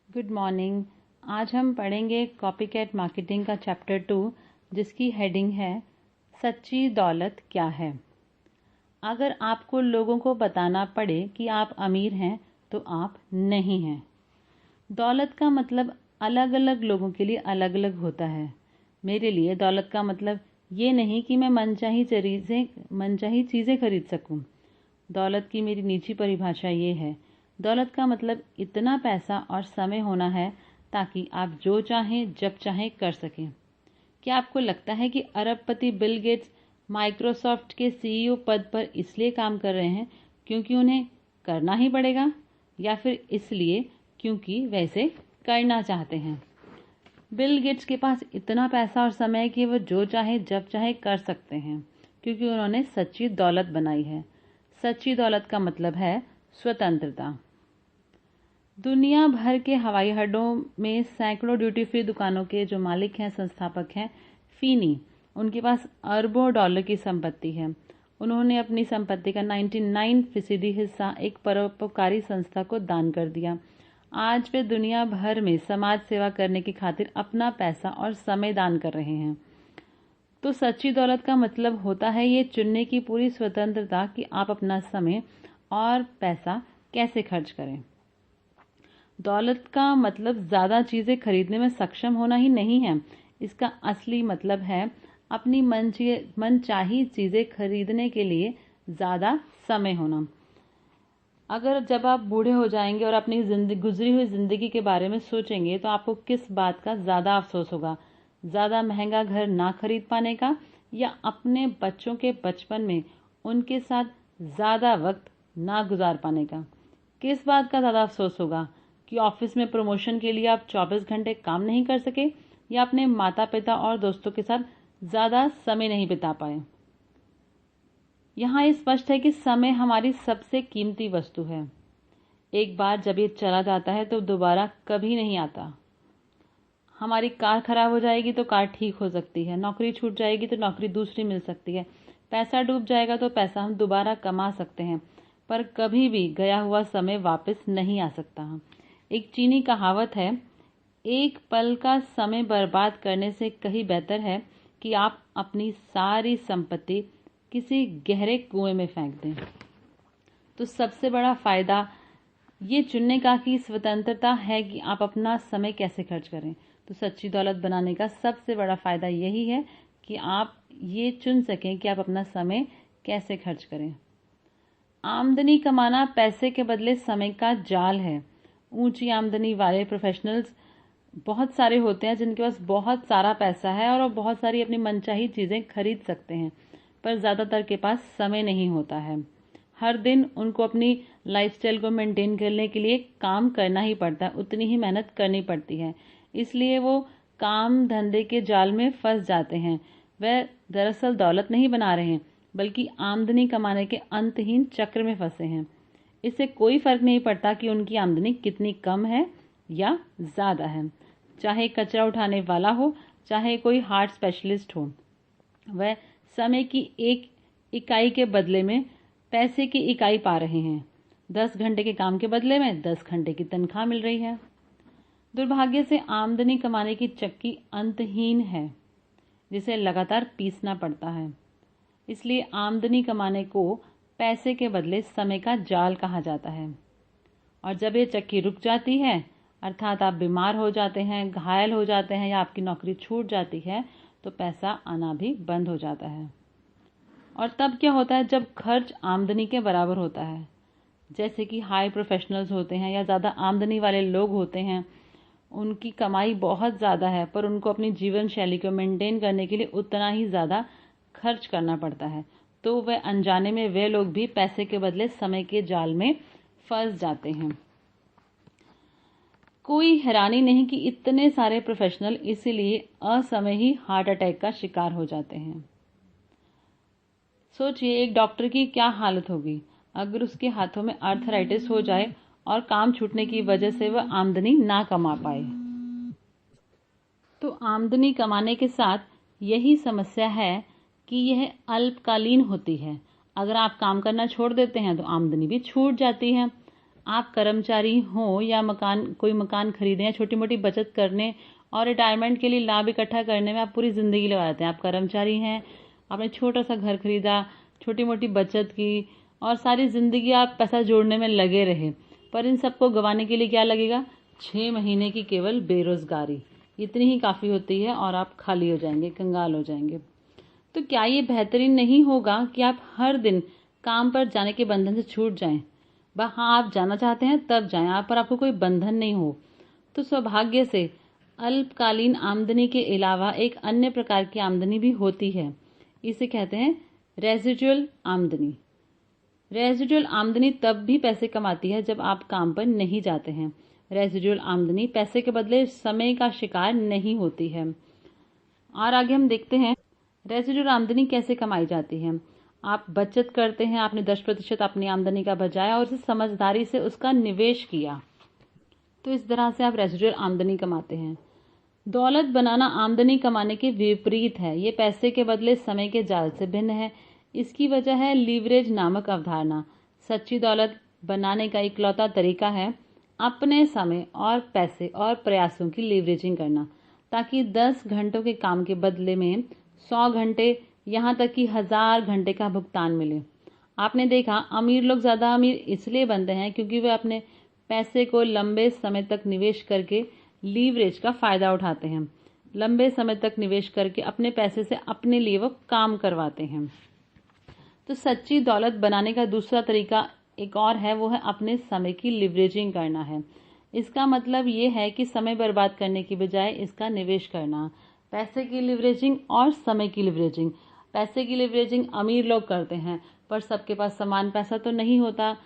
Good morning. आज हम पढ़ेंगे कॉपीकैट मार्केटिंग का चैप्टर 2 जिसकी हेडिंग है सच्ची दौलत क्या है। अगर आपको लोगों को बताना पड़े कि आप अमीर हैं तो आप नहीं हैं। दौलत का मतलब अलग अलग लोगों के लिए अलग अलग होता है। मेरे लिए दौलत का मतलब ये नहीं कि मैं मनचाही चीज़ें खरीद सकूं। दौलत की मेरी निजी परिभाषा ये है, दौलत का मतलब इतना पैसा और समय होना है ताकि आप जो चाहें जब चाहें कर सकें। क्या आपको लगता है कि अरबपति बिल गेट्स माइक्रोसॉफ्ट के सीईओ पद पर इसलिए काम कर रहे हैं क्योंकि उन्हें करना ही पड़ेगा, या फिर इसलिए क्योंकि वैसे करना चाहते हैं? बिल गेट्स के पास इतना पैसा और समय है कि वो जो चाहे जब चाहे कर सकते हैं क्योंकि उन्होंने सच्ची दौलत बनाई है। सच्ची दौलत का मतलब है स्वतंत्रता। दुनिया भर के हवाई अड्डों में सैकड़ों ड्यूटी फ्री दुकानों के जो मालिक हैं, संस्थापक हैं, फीनी, उनके पास अरबों डॉलर की संपत्ति है। उन्होंने अपनी संपत्ति का 99% हिस्सा एक परोपकारी संस्था को दान कर दिया। आज वे दुनिया भर में समाज सेवा करने की खातिर अपना पैसा और समय दान कर रहे हैं। तो सच्ची दौलत का मतलब होता है ये चुनने की पूरी स्वतंत्रता कि आप अपना समय और पैसा कैसे खर्च करें। दौलत का मतलब ज़्यादा चीज़ें खरीदने में सक्षम होना ही नहीं है। इसका असली मतलब है अपनी मनचाही चीज़ें खरीदने के लिए ज़्यादा समय होना। अगर जब आप बूढ़े हो जाएंगे और अपनी गुजरी हुई ज़िंदगी के बारे में सोचेंगे तो आपको किस बात का ज़्यादा अफसोस होगा? ज़्यादा महंगा घर ना खरीद पाने का, या अपने बच्चों के बचपन में उनके साथ ज़्यादा वक्त ना गुजार पाने का? किस बात का ज़्यादा अफसोस होगा कि ऑफिस में प्रमोशन के लिए आप 24 घंटे काम नहीं कर सके, या अपने माता पिता और दोस्तों के साथ ज़्यादा समय नहीं बिता पाए? यहाँ ये स्पष्ट है कि समय हमारी सबसे कीमती वस्तु है। एक बार जब ये चला जाता है तो दोबारा कभी नहीं आता। हमारी कार खराब हो जाएगी तो कार ठीक हो सकती है, नौकरी छूट जाएगी तो नौकरी दूसरी मिल सकती है, पैसा डूब जाएगा तो पैसा हम दोबारा कमा सकते हैं, पर कभी भी गया हुआ समय वापस नहीं आ सकता। एक चीनी कहावत है, एक पल का समय बर्बाद करने से कहीं बेहतर है कि आप अपनी सारी संपत्ति किसी गहरे कुएं में फेंक दें। तो सबसे बड़ा फायदा ये चुनने का कि स्वतंत्रता है कि आप अपना समय कैसे खर्च करें। तो सच्ची दौलत बनाने का सबसे बड़ा फायदा यही है कि आप ये चुन सकें कि आप अपना समय कैसे खर्च करें। आमदनी कमाना पैसे के बदले समय का जाल है। ऊंची आमदनी वाले प्रोफेशनल्स बहुत सारे होते हैं जिनके पास बहुत सारा पैसा है और वो बहुत सारी अपनी मनचाही चीजें खरीद सकते हैं, पर ज़्यादातर के पास समय नहीं होता है। हर दिन उनको अपनी लाइफस्टाइल को मेंटेन करने के लिए काम करना ही पड़ता है, उतनी ही मेहनत करनी पड़ती है। इसलिए वो काम धंधे के जाल में फंस जाते हैं। वह दरअसल दौलत नहीं बना रहे हैं, बल्कि आमदनी कमाने के अंतहीन चक्र में फंसे हैं। इससे कोई फर्क नहीं पड़ता कि उनकी आमदनी कितनी कम है या ज़्यादा है। चाहे कचरा उठाने वाला हो, चाहे कोई हार्ट स्पेशलिस्ट हो, वह समय की एक इकाई के बदले में पैसे की इकाई पा रहे हैं। 10 घंटे के काम के बदले में 10 घंटे की तनख्वाह मिल रही है। दुर्भाग्य से आमदनी कमाने की चक्की अंतहीन है, जिसे लगातार पीसना पड़ता है। इसलिए आमदनी कमाने को पैसे के बदले समय का जाल कहा जाता है। और जब ये चक्की रुक जाती है, अर्थात आप बीमार हो जाते हैं, घायल हो जाते हैं, या आपकी नौकरी छूट जाती है, तो पैसा आना भी बंद हो जाता है। और तब क्या होता है? जब खर्च आमदनी के बराबर होता है, जैसे कि हाई प्रोफेशनल्स होते हैं या ज़्यादा आमदनी वाले लोग होते हैं, उनकी कमाई बहुत ज़्यादा है पर उनको अपनी जीवन शैली को मेंटेन करने के लिए उतना ही ज़्यादा खर्च करना पड़ता है, तो वह अनजाने में वे लोग भी पैसे के बदले समय के जाल में फंस जाते हैं। कोई हैरानी नहीं कि इतने सारे प्रोफेशनल इसीलिए असमय ही हार्ट अटैक का शिकार हो जाते हैं। सोचिए, एक डॉक्टर की क्या हालत होगी अगर उसके हाथों में आर्थराइटिस हो जाए और काम छूटने की वजह से वह आमदनी ना कमा पाए। तो आमदनी कमाने के साथ यही समस्या है कि यह अल्पकालीन होती है। अगर आप काम करना छोड़ देते हैं तो आमदनी भी छूट जाती है। आप कर्मचारी हों या कोई मकान खरीदें या छोटी मोटी बचत करने और रिटायरमेंट के लिए लाभ इकट्ठा करने में आप पूरी ज़िंदगी लगा देते हैं। आप कर्मचारी हैं, आपने छोटा सा घर खरीदा, छोटी मोटी बचत की और सारी ज़िंदगी आप पैसा जोड़ने में लगे रहे, पर इन सबको गंवाने के लिए क्या लगेगा? 6 महीने की केवल बेरोजगारी, इतनी ही काफ़ी होती है और आप खाली हो जाएंगे, कंगाल हो जाएंगे। तो क्या ये बेहतरीन नहीं होगा कि आप हर दिन काम पर जाने के बंधन से छूट जाएं? हाँ, आप जाना चाहते हैं तब जाएं, आप पर आपको कोई बंधन नहीं हो। तो सौभाग्य से अल्पकालीन आमदनी के अलावा एक अन्य प्रकार की आमदनी भी होती है, इसे कहते हैं रेजिडुअल आमदनी। रेजिडुअल आमदनी तब भी पैसे कमाती है जब आप काम पर नहीं जाते हैं। रेजिडुअल आमदनी पैसे के बदले समय का शिकार नहीं होती है। और आगे हम देखते हैं रेजिडुअल आमदनी कैसे कमाई जाती है। आप बचत करते हैं, आपने 10% अपनी आमदनी का बचाया और उसे समझदारी से उसका निवेश किया, तो इस तरह से आप रेजिडुअल आमदनी कमाते हैं। दौलत बनाना आमदनी कमाने के विपरीत है। ये पैसे के बदले समय के जाल से भिन्न है। इसकी वजह है लीवरेज नामक अवधारणा। सच्ची दौलत बनाने का इकलौता तरीका है अपने समय और पैसे और प्रयासों की लीवरेजिंग करना, ताकि 10 घंटों के काम के बदले में 100 घंटे, यहाँ तक कि 1000 घंटे का भुगतान मिले। आपने देखा, अमीर लोग ज़्यादा अमीर इसलिए बनते हैं क्योंकि वे अपने पैसे को लंबे समय तक निवेश करके लीवरेज का फायदा उठाते हैं। लंबे समय तक निवेश करके अपने पैसे से अपने लिए वो काम करवाते हैं। तो सच्ची दौलत बनाने का दूसरा तरीका एक और है, वो है अपने समय की लीवरेजिंग करना है। इसका मतलब ये है कि समय बर्बाद करने की बजाय इसका निवेश करना। पैसे की लीवरेजिंग और समय की लीवरेजिंग। पैसे की लीवरेजिंग अमीर लोग करते हैं, पर सबके पास समान पैसा तो नहीं होता,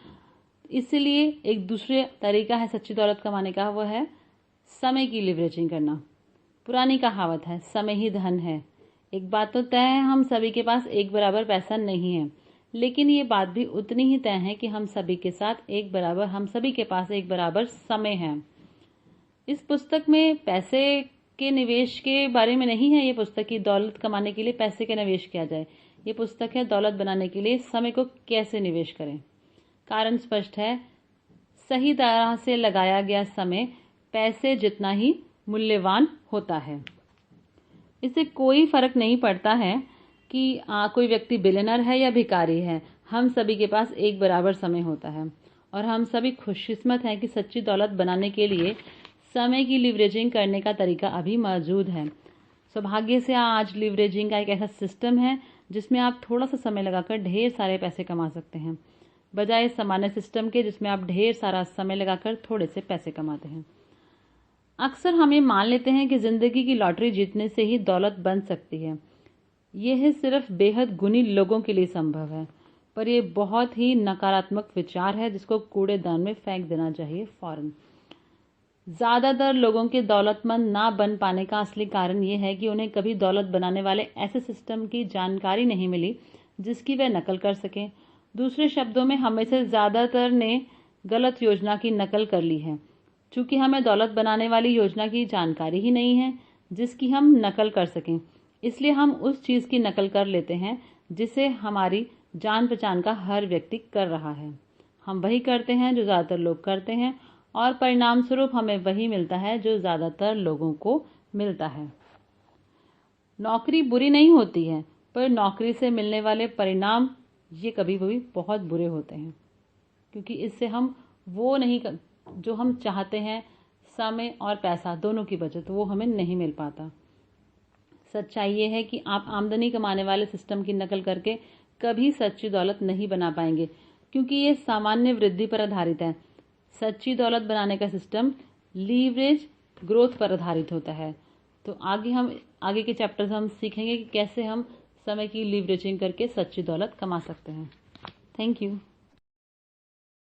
इसलिए एक दूसरे तरीका है सच्ची दौलत कमाने का, वो है समय की लीवरेजिंग करना। पुरानी कहावत है, समय ही धन है। एक बात तो तय है, हम सभी के पास एक बराबर पैसा नहीं है, लेकिन ये बात भी उतनी ही तय है कि हम सभी के पास एक बराबर समय है। इस पुस्तक में पैसे के निवेश के बारे में नहीं है। ये पुस्तक की दौलत कमाने के लिए पैसे का निवेश किया जाए। ये पुस्तक है दौलत बनाने के लिए समय को कैसे निवेश करें। कारण स्पष्ट है, सही तरह से लगाया गया समय पैसे जितना ही मूल्यवान होता है। इससे कोई फर्क नहीं पड़ता है कि कोई व्यक्ति बिलियनर है या भिखारी है, हम सभी के पास एक बराबर समय होता है और हम सभी खुशकिस्मत हैं कि सच्ची दौलत बनाने के लिए समय की लीवरेजिंग करने का तरीका अभी मौजूद है। सौभाग्य से आज लीवरेजिंग का एक ऐसा सिस्टम है जिसमें आप थोड़ा सा समय लगाकर ढेर सारे पैसे कमा सकते हैं, बजाय सामान्य सिस्टम के जिसमें आप ढेर सारा समय लगाकर थोड़े से पैसे कमाते हैं। अक्सर हम ये मान लेते हैं कि जिंदगी की लॉटरी जीतने से ही दौलत बन सकती है। यह सिर्फ बेहद गुणी लोगों के लिए संभव है, पर यह बहुत ही नकारात्मक विचार है जिसको कूड़ेदान में फेंक देना चाहिए फौरन। ज्यादातर लोगों के दौलतमंद ना बन पाने का असली कारण यह है कि उन्हें कभी दौलत बनाने वाले ऐसे सिस्टम की जानकारी नहीं मिली जिसकी वे नकल कर सकें। दूसरे शब्दों में, हमें से ज्यादातर ने गलत योजना की नकल कर ली है। चूंकि हमें दौलत बनाने वाली योजना की जानकारी ही नहीं है जिसकी हम नकल कर सकें, इसलिए हम उस चीज की नकल कर लेते हैं जिसे हमारी जान पहचान का हर व्यक्ति कर रहा है। हम वही करते हैं जो ज्यादातर लोग करते हैं और परिणाम स्वरूप हमें वही मिलता है जो ज्यादातर लोगों को मिलता है। नौकरी बुरी नहीं होती है, पर नौकरी से मिलने वाले परिणाम ये कभी कभी बहुत बुरे होते हैं, क्योंकि इससे हम वो नहीं जो हम चाहते हैं, समय और पैसा दोनों की बचत, वो हमें नहीं मिल पाता। सच्चाई ये है कि आप आमदनी कमाने वाले सिस्टम की नकल करके कभी सच्ची दौलत नहीं बना पाएंगे, क्योंकि ये सामान्य वृद्धि पर आधारित है। सच्ची दौलत बनाने का सिस्टम लीवरेज ग्रोथ पर आधारित होता है। तो आगे के चैप्टर्स हम सीखेंगे कि कैसे हम समय की लीवरेजिंग करके सच्ची दौलत कमा सकते हैं। Thank you.